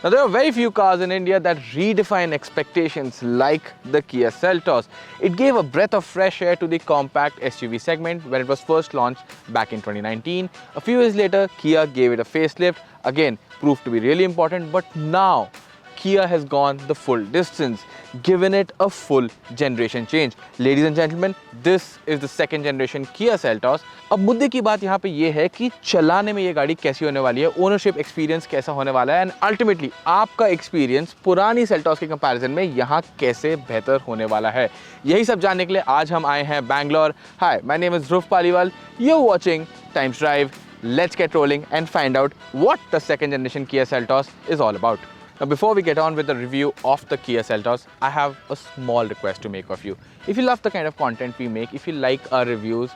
Now, there are very few cars in India that redefine expectations like the Kia Seltos. It gave a breath of fresh air to the compact SUV segment when it was first launched back in 2019. A few years later, Kia gave it a facelift, again proved to be really important, but now Kia has gone the full distance, given it a full generation change. Ladies and gentlemen, this is the second generation Kia Seltos. अब मुद्दे की बात यहाँ पे ये है कि चलाने में ये गाड़ी कैसी होने वाली है, ओनरशिप एक्सपीरियंस कैसा होने वाला है, एंड अल्टीमेटली आपका एक्सपीरियंस पुरानी सेल्टॉस के कंपैरिजन में यहाँ कैसे बेहतर होने वाला है। यही सब जानने के लिए आज हम आए हैं Bangalore. Hi, my name is Dhruv Paliwal, you are watching Times Drive. Let's get rolling and find out what the second generation Kia Seltos is all about. Now, before we get on with the review of the Kia Seltos, I have a small request to make of you. If you love the kind of content we make, if you like our reviews,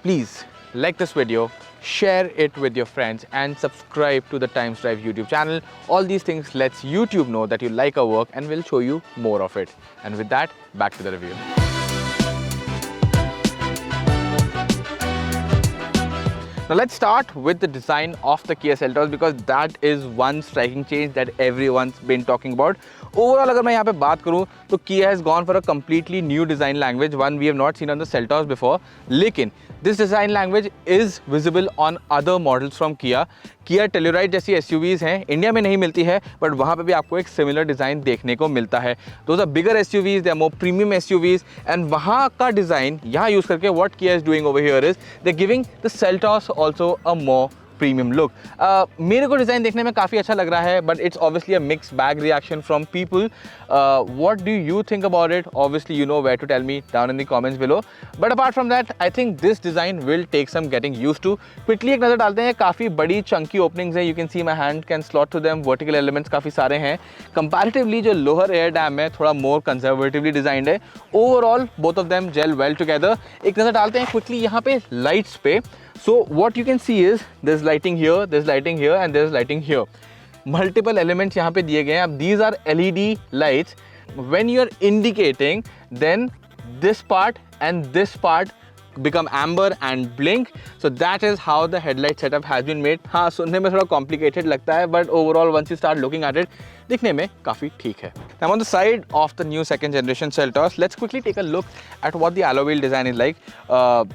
please like this video, share it with your friends and subscribe to the Times Drive YouTube channel. All these things lets YouTube know that you like our work and will show you more of it. And with that, back to the review. Now let's start with the design of the Kia Seltos because that is one striking change that everyone's been talking about. Overall, अगर मैं यहाँ पे बात करूँ तो Kia has gone for a completely new design language, one we have not seen on the Seltos before. लेकिन this design language is visible on other models from Kia. Kia Telluride जैसी SUVs हैं, India में नहीं मिलती है, but वहाँ पे भी आपको एक सिमिलर डिज़ाइन देखने को मिलता है. Those are bigger SUVs, they are more premium SUVs, and वहाँ का डिज़ाइन यहाँ यूज़ करके what Kia is doing over here is they're giving the Seltos also a more premium look. मेरे को डिज़ाइन देखने में काफ़ी अच्छा लग रहा है, but it's obviously a mix bag reaction from people. What do you think about it? Obviously you know where to tell me down in the comments below. But apart from that, I think this design will take some getting used to. Quickly एक नज़र डालते हैं. काफ़ी बड़ी chunky openings हैं. You can see my hand can slot to them. Vertical elements काफ़ी सारे हैं. कंपैरेटिवली जो लोअर एयर डैम है थोड़ा मोर कंजर्वेटिवली डिजाइंड है. Overall both of them gel well together. एक नज़र डालते हैं क्विकली यहाँ पे लाइट्स पे. So what you can see is there's lighting here, there's lighting here, and there's lighting here. Multiple elements यहाँ पे दिए गए हैं. अब these are LED lights. When you're indicating, then this part and this part become amber and blink. So that is how the headlight setup has been made. हाँ, सुनने में थोड़ा complicated लगता है, but overall once you start looking at it, दिखने में काफ़ी ठीक है. Now on the side of the new second generation Seltos, let's quickly take a look at what the alloy wheel design is like.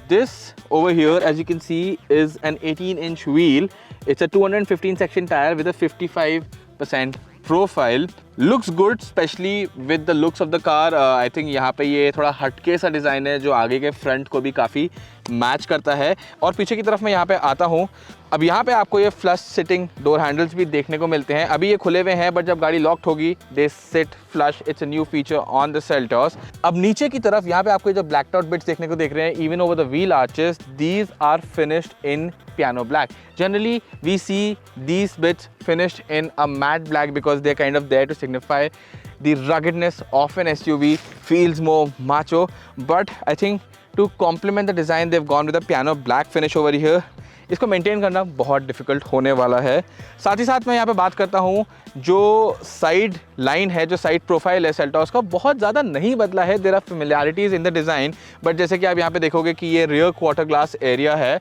This over here, as you can see, is an 18-inch wheel. It's a 215 section tire with a 55% profile. Looks good, especially with the looks of the car. I think यहाँ पे ये थोड़ा हटके सा design है जो आगे के फ्रंट को भी काफ़ी मैच करता है. और पीछे की तरफ मैं यहाँ पे आता हूँ. अब यहाँ पे आपको ये फ्लश सिटिंग डोर हैंडल्स भी देखने को मिलते हैं. अभी ये खुले हुए हैं, बट जब गाड़ी लॉक्ड होगी they sit flush. It's a new feature on the Seltos. अब नीचे की तरफ यहाँ पे आपको जो ब्लैक आउट बिट्स देखने को देख रहे हैं, even over the wheel arches, these are finished in piano black. Generally, we see these bits finished in a matte black because they're kind of there to signify the ruggedness of an SUV, feels more macho. But I think to complement the design, they've gone with a piano black finish over here. इसको maintain करना बहुत difficult होने वाला है. साथ ही साथ मैं यहाँ पे बात करता हूँ, जो साइड लाइन है, जो साइड प्रोफाइल है Seltos का, बहुत ज़्यादा नहीं बदला है. There are familiarities in the design, but जैसे कि आप यहाँ पे देखोगे कि ये रियर क्वार्टर ग्लास एरिया है.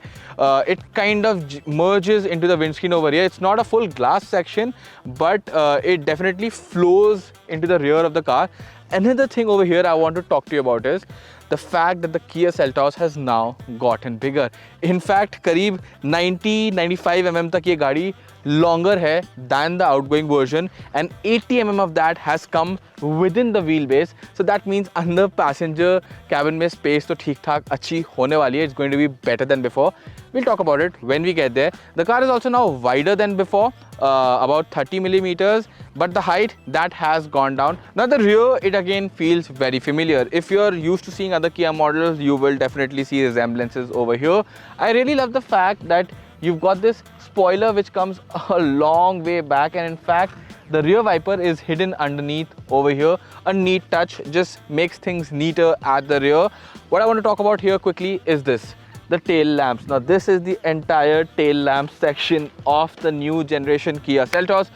It kind of merges into the windscreen over here. It's not a full glass section, but it definitely flows into the rear of the car. Another thing over here I want to talk to you about is the fact that the Kia Seltos has now gotten bigger. In fact, करीब 90-95 mm तक ये गाड़ी longer है than the outgoing version, and 80 mm of that has come within the wheelbase. So that means अंदर passenger cabin में space तो ठीक ठाक अच्छी होने वाली है. It's going to be better than before. We'll talk about it when we get there. The car is also now wider than before, about 30 millimeters, but the height that has gone down. Now the rear, it again feels very familiar. If you're used to seeing other Kia models, you will definitely see resemblances over here. I really love the fact that you've got this spoiler which comes a long way back, and in fact the rear wiper is hidden underneath over here. A neat touch, just makes things neater at the rear. What I want to talk about here quickly is this: the tail lamps. Now this is the entire tail lamp section of the new generation Kia Seltos.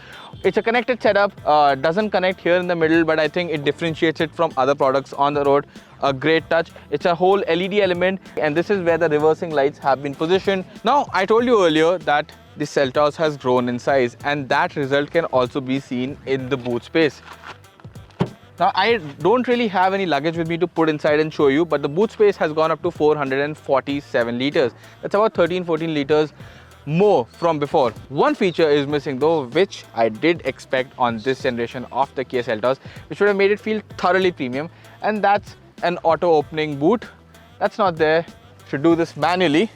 It's a connected setup, doesn't connect here in the middle, but I think it differentiates it from other products on the road. A great touch. It's a whole LED element, and this is where the reversing lights have been positioned. Now, I told you earlier that the Seltos has grown in size, and that result can also be seen in the boot space. Now, I don't really have any luggage with me to put inside and show you, but the boot space has gone up to 447 liters. That's about 13-14 liters more from before. One feature is missing though, which I did expect on this generation of the Kia Seltos, which would have made it feel thoroughly premium, and that's an auto opening boot. That's not there. Should do this manually.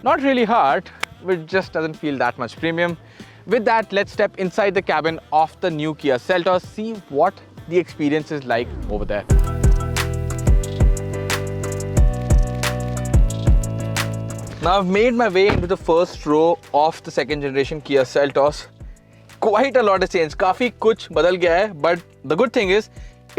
Not really hard, but it just doesn't feel that much premium. With that, let's step inside the cabin of the new Kia Seltos, see what the experience is like over there. Now I've made my way into the first row of the second generation Kia Seltos. Quite a lot has changed. काफी कुछ बदल गया है, but the good thing is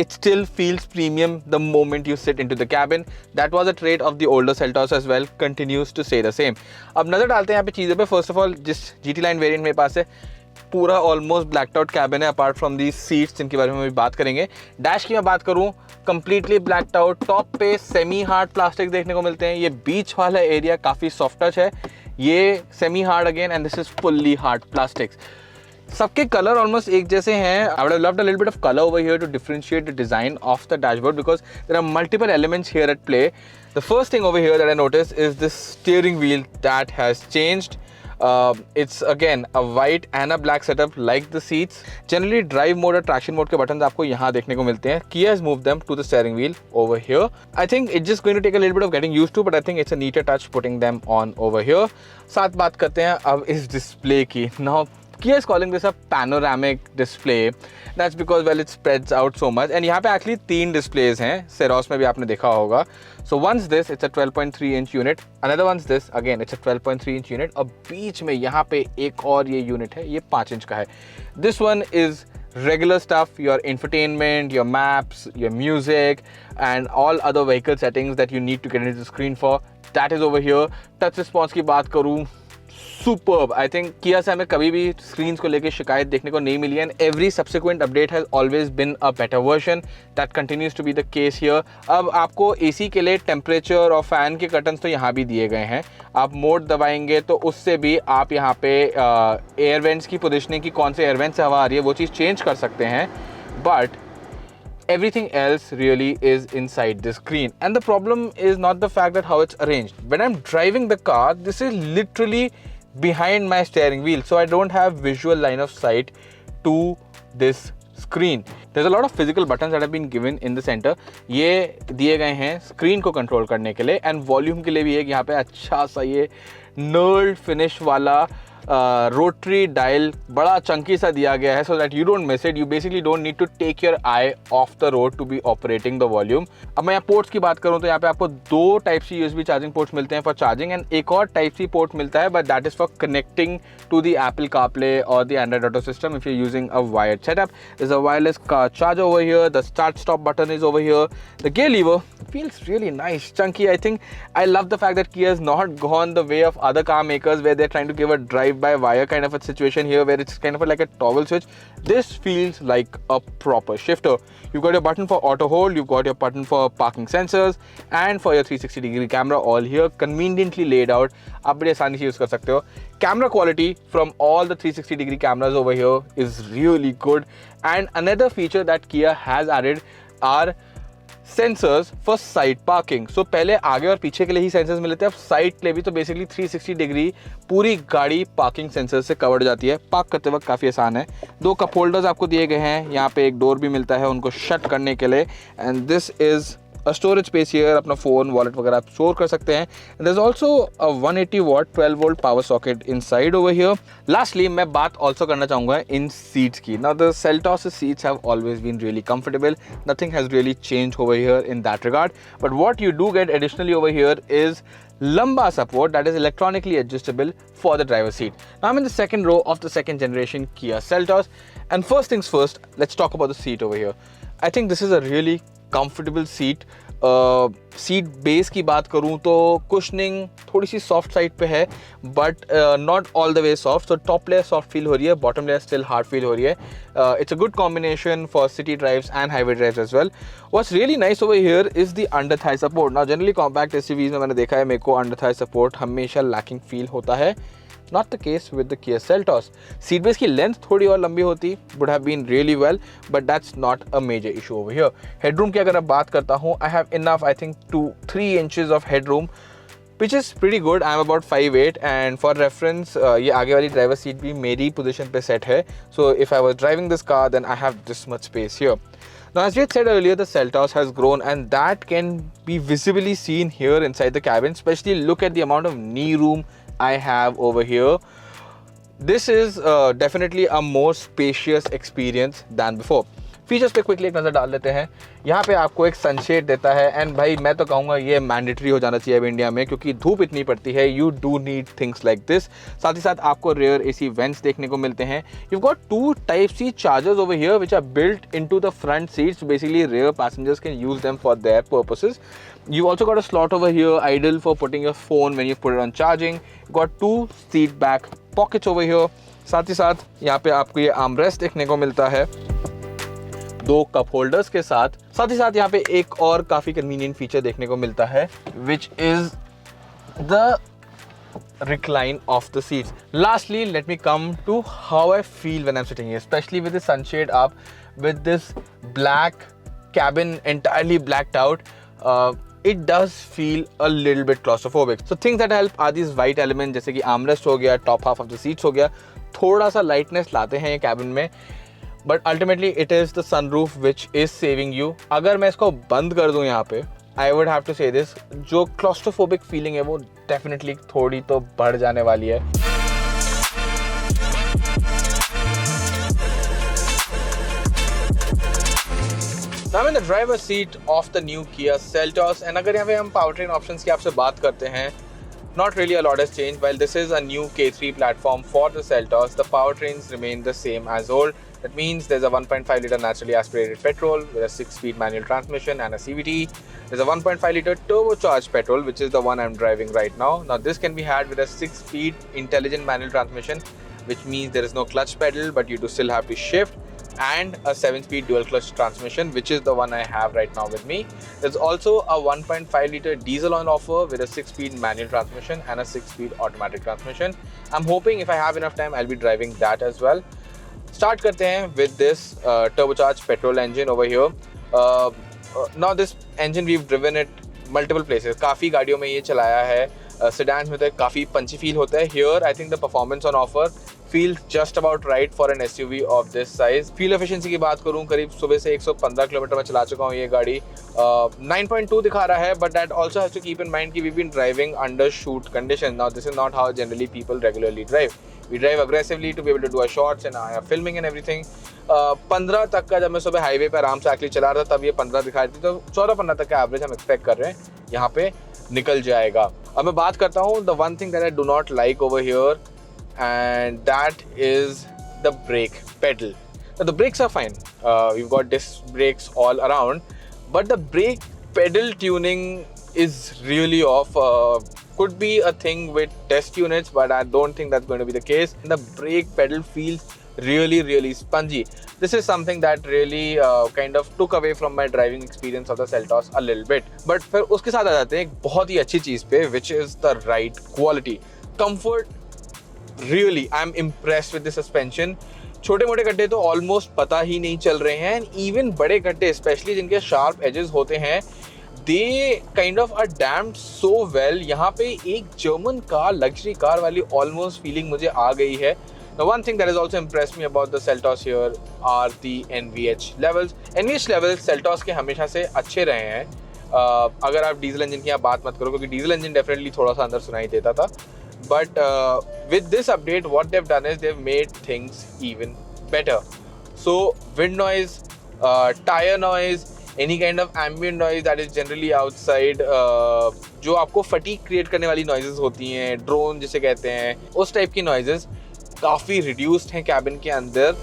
it still feels premium the moment you sit into the cabin. That was a trait of the older Seltos as well, continues to stay the same. अब नजर डालते हैं यहाँ पे चीज़ों पे. First of all, जिस GT line variant मेरे पास है, पूरा ऑलमोस्ट ब्लैक्ड आउट कैबिन है, अपार्ट फ्रॉम दी सीट्स जिनके बारे में भी बात करेंगे. डैश की मैं बात करूँ, कंप्लीटली ब्लैक्ड आउट. टॉप पे सेमी हार्ड प्लास्टिक देखने को मिलते हैं. ये बीच वाला एरिया काफ़ी सॉफ्ट टच है, ये semi hard again, and this is fully hard plastics. सबके कलर ऑलमोस्ट एक जैसे हैं. I would have loved a little bit of color over here to differentiate the design of the dashboard, because there are multiple elements here at play. The first thing over here that I noticed is this steering wheel that has changed. It's again a white and a black setup like the seats. Generally drive mode और traction mode के buttons आपको यहाँ देखने को मिलते हैं. Kia has moved them to the steering wheel over here. I think it's just going to take a little bit of getting used to, but I think it's a neater touch putting them on over here. साथ बात करते हैं अब इस display की. Now Kia is calling this a panoramic display. That's because, well, it spreads out so much. And यहाँ पे actually 3 displays हैं. Ceros में भी आपने देखा होगा. So one's this, it's a 12.3 inch unit. Another one's this, again, it's a 12.3 inch unit. और बीच में यहाँ पे एक और ये unit है, ये 5 inch का है. This one is regular stuff, your infotainment, your maps, your music, and all other vehicle settings that you need to get into the screen for. That is over here. Touch response की बात करूँ, superb. I think Kia से हमें कभी भी screens को लेके शिकायत देखने को नहीं मिली, and every subsequent update has always been a better version. That continues to be the case here. अब आपको AC के लिए temperature और fan के curtains तो यहाँ भी दिए गए हैं. आप मोड दबाएंगे तो उससे भी आप यहाँ पे air vents की positioning की कौन से air vents से हवा आ रही है वो चीज़ change कर सकते हैं. But everything else really is inside the screen, and the problem is not the fact that how it's arranged. When I'm driving the car, this is literally behind my steering wheel, so I don't have visual line of sight to this screen. There's a lot of physical buttons that have been given in the center. ये दिए गए हैं screen को control करने के लिए, and volume के लिए भी एक यहाँ पे अच्छा सा ये knurled finish वाला रोटरी डायल बड़ा चंकी सा दिया गया है, so that you don't miss it. You basically don't need to take your eye off the road to be operating the volume. अब मैं यहाँ पोर्ट्स की बात करूँ तो यहाँ पे आपको 2 type C USB charging ports मिलते हैं फॉर चार्जिंग, एंड एक और टाइप सी पोर्ट मिलता है, but that is for connecting to the Apple CarPlay और the Android Auto system if you using a wired setup. There's a wireless car charger over here. The start stop button is over here. The gear lever feels really nice, chunky. I think I love the fact that Kia has not gone the way of other car makers where they're trying to give a drive-by-wire kind of a situation here, where it's kind of like a toggle switch. This feels like a proper shifter. You've got your button for auto hold, you've got your button for parking sensors, and for your 360-degree camera all here, conveniently laid out. आप बड़ी आसानी से use कर सकते हो. Camera quality from all the 360-degree cameras over here is really good. And another feature that Kia has added are sensors for side parking. So पहले आगे और पीछे के लिए ही sensors मिले थे, अब साइड के लिए भी. तो बेसिकली 360 डिग्री पूरी गाड़ी पार्किंग सेंसर से कवर हो जाती है. पार्क करते वक्त काफ़ी आसान है. 2 कप होल्डर्स आपको दिए गए हैं. यहाँ पे एक डोर भी मिलता है उनको शट करने के लिए, and this is a storage space here. अपना फ़ोन वॉलेट वगैरह आप स्टोर कर सकते हैं. There's also a 180 watt 12 volt power socket inside over here. Lastly, मैं बात also करना चाहूँगा इन seats की. Now the Seltos seats have always been really comfortable. Nothing has really changed over here in that regard. But what you do get additionally over here is lumbar support that is electronically adjustable for the driver's seat. Now I'm in the second row of the second generation Kia Seltos, and first things first, let's talk about the seat over here. I think this is a really comfortable seat. Seat base की बात करूँ तो cushioning थोड़ी सी soft side पे है, but not all the way soft. तो top layer soft feel हो रही है, bottom layer still hard feel हो रही है. It's a good combination for city drives and highway drives as well. What's really nice over here is the under thigh support. Now generally compact SUVs में मैंने देखा है मेरे को under thigh support हमेशा लैकिंग फील होता है. Not the case with the Kia Seltos. Seat base की length थोड़ी और लंबी होती would have been really well, but that's not a major issue over here. Headroom की अगर मैं बात करता हूँ, I have enough, I think 2-3 inches of headroom, which is pretty good. I'm about 5'8", and for reference, ये आगे वाली driver seat भी मेरी position पे set है. So if I was driving this car, then I have this much space here. Now, as we had said earlier, the Seltos has grown, and that can be visibly seen here inside the cabin. Especially look at the amount of knee room I have over here. This is definitely a more spacious experience than before. Features पे quickly एक नज़र डाल लेते हैं. यहाँ पे आपको एक सनशेड देता है, एंड भाई मैं तो कहूँगा ये मैंडेटरी हो जाना चाहिए अब इंडिया में, क्योंकि धूप इतनी पड़ती है. You do need things like this. साथ ही साथ आपको रेयर एसी वेंट्स देखने को मिलते हैं. You got 2 type C chargers over here which are built into the front seats. Basically rear passengers can use them for their purposes. You also got a slot over here idle for putting your phone when you put it on charging. You got 2 seat back pockets over here. साथ ही साथ यहाँ पे आपको ये armrest देखने को मिलता है 2 कप होल्डर्स के साथ. साथ ही साथ यहाँ पे एक और काफ़ी कन्वीनियंट फीचर देखने को मिलता है which is the recline of the seats. Lastly, let me come to how I feel when I'm sitting here, especially with the sunshade up, with this black cabin entirely blacked out. It does feel a little bit claustrophobic. So things that help are these white elements, जैसे कि armrest हो गया, top half of the seats हो गया, थोड़ा सा lightness लाते हैं ये cabin में. But ultimately it is the sunroof which is saving you. अगर मैं इसको बंद कर दूं यहाँ पे, I would have to say this, जो claustrophobic feeling है वो definitely थोड़ी तो बढ़ जाने वाली है. Now I'm in the driver's seat of the new Kia Seltos, and अगर यहाँ पे हम powertrain options की आपसे बात करते हैं, not really a lot has changed. While this is a new K3 platform for the Seltos, the powertrains remain the same as old. That means there's a 1.5 litre naturally aspirated petrol with a 6-speed manual transmission and a CVT. There's a 1.5 litre turbocharged petrol, which is the one I'm driving right now. Now this can be had with a 6-speed intelligent manual transmission, which means there is no clutch pedal, but you do still have to shift, and a 7-speed dual clutch transmission, which is the one I have right now with me. There's also a 1.5 litre diesel on offer with a 6-speed manual transmission and a 6-speed automatic transmission. I'm hoping if I have enough time, I'll be driving that as well. Start करते हैं with this turbocharged petrol engine over here. Now this engine we've driven it multiple places. काफ़ी गाड़ियों में ये चलाया है. Sedans में तो काफ़ी punchy feel होता है. Here I think the performance on offer feels just about right for an SUV of this size. Fuel efficiency की बात करूँ, करीब सुबह से 115 किलोमीटर में चला चुका हूँ ये गाड़ी. 9.2 दिखा रहा है, but that also has to keep in mind कि we've been driving under shoot conditions. Now this is not how generally people regularly drive. We drive aggressively to be able to do our shots and our filming and everything. 15 तक का जब मैं सुबह highway पे आराम से actually चला रहा था, तब ये 15 दिखा रही थी, तो 14-15 तक का एवरेज हम एक्सपेक्ट कर रहे हैं यहाँ पे निकल जाएगा. अब मैं बात करता हूँ the one thing that I do not like over here, and that is the brake pedal. Now the brakes are fine. You've got disc brakes all around, but the brake pedal tuning is really off. Could be a thing with test units, but I don't think that's going to be the case. The brake pedal feels really spongy. This is something that really kind of took away from my driving experience of the Seltos a little bit. But फिर उसके साथ आ जाते हैं एक बहुत ही अच्छी चीज़ पे, which is the ride quality. Comfort, really, I'm impressed with the suspension. छोटे मोटे गड्ढे तो ऑलमोस्ट पता ही नहीं चल रहे हैं, एंड इवन बड़े गड्ढे स्पेशली जिनके शार्प एजेस होते हैं, they kind of are damped so well. यहाँ पे एक जर्मन कार, लग्जरी कार वाली ऑलमोस्ट फीलिंग मुझे आ गई है. Now one thing that has also impressed me about the Seltos here are the NVH levels. NVH levels Seltos के हमेशा से अच्छे रहे हैं. अगर आप डीजल इंजन की बात मत करो, क्योंकि डीजल इंजन डेफिनेटली थोड़ा सा अंदर सुनाई देता था. But with this update, what they've done is they've made things even better. So wind noise, tire noise, any kind of ambient noise that is generally outside, जो आपको फटीग क्रिएट करने वाली नॉइजेस होती हैं, ड्रोन जिसे कहते हैं, उस टाइप की नॉइजेस काफ़ी रिड्यूस्ड हैं कैबिन के अंदर.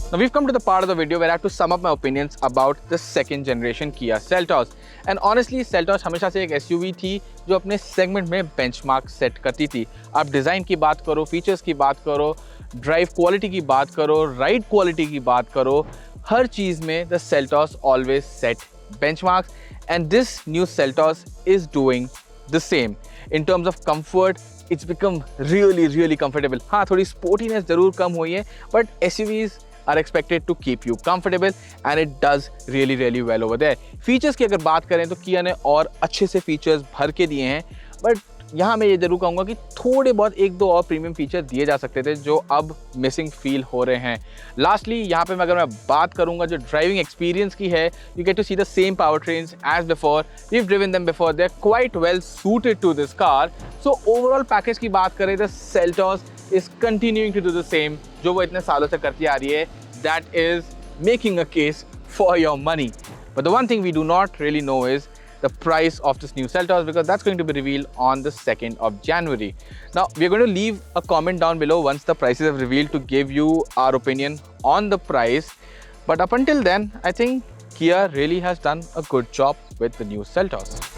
Now we've come to the part of the video where I have to sum up my opinions about the second generation Kia Seltos. And honestly, Seltos हमेशा से एक SUV थी जो अपने सेगमेंट में बेंचमार्क सेट करती थी. आप डिज़ाइन की बात करो, फीचर्स की बात करो, ड्राइव क्वालिटी की बात करो, राइड क्वालिटी की बात करो, हर चीज़ में the Seltos always set benchmarks, and this new Seltos is doing the same. In terms of comfort, it's become really comfortable. हाँ, थोड़ी sportiness ज़रूर कम हुई है, but SUVs are expected to keep you comfortable and it does really well over there. Features की अगर बात करें तो Kia ने और अच्छे से features भर के दिए हैं, but यहाँ मैं ये जरूर कहूँगा कि थोड़े बहुत एक दो और प्रीमियम फीचर दिए जा सकते थे जो अब मिसिंग फील हो रहे हैं. लास्टली यहाँ पे अगर मैं बात करूँगा जो ड्राइविंग एक्सपीरियंस की है, you get to see the same power trains as before. We have driven them before, they are quite well suited to this car. So overall package की बात करें तो Seltos is continuing to do the same जो वो इतने सालों से करती आ रही है. That is making a case for your money. But the one thing we do not really know is the price of this new Seltos, because that's going to be revealed on the 2nd of January. Now, we're going to leave a comment down below once the prices have revealed to give you our opinion on the price. But up until then, I think Kia really has done a good job with the new Seltos.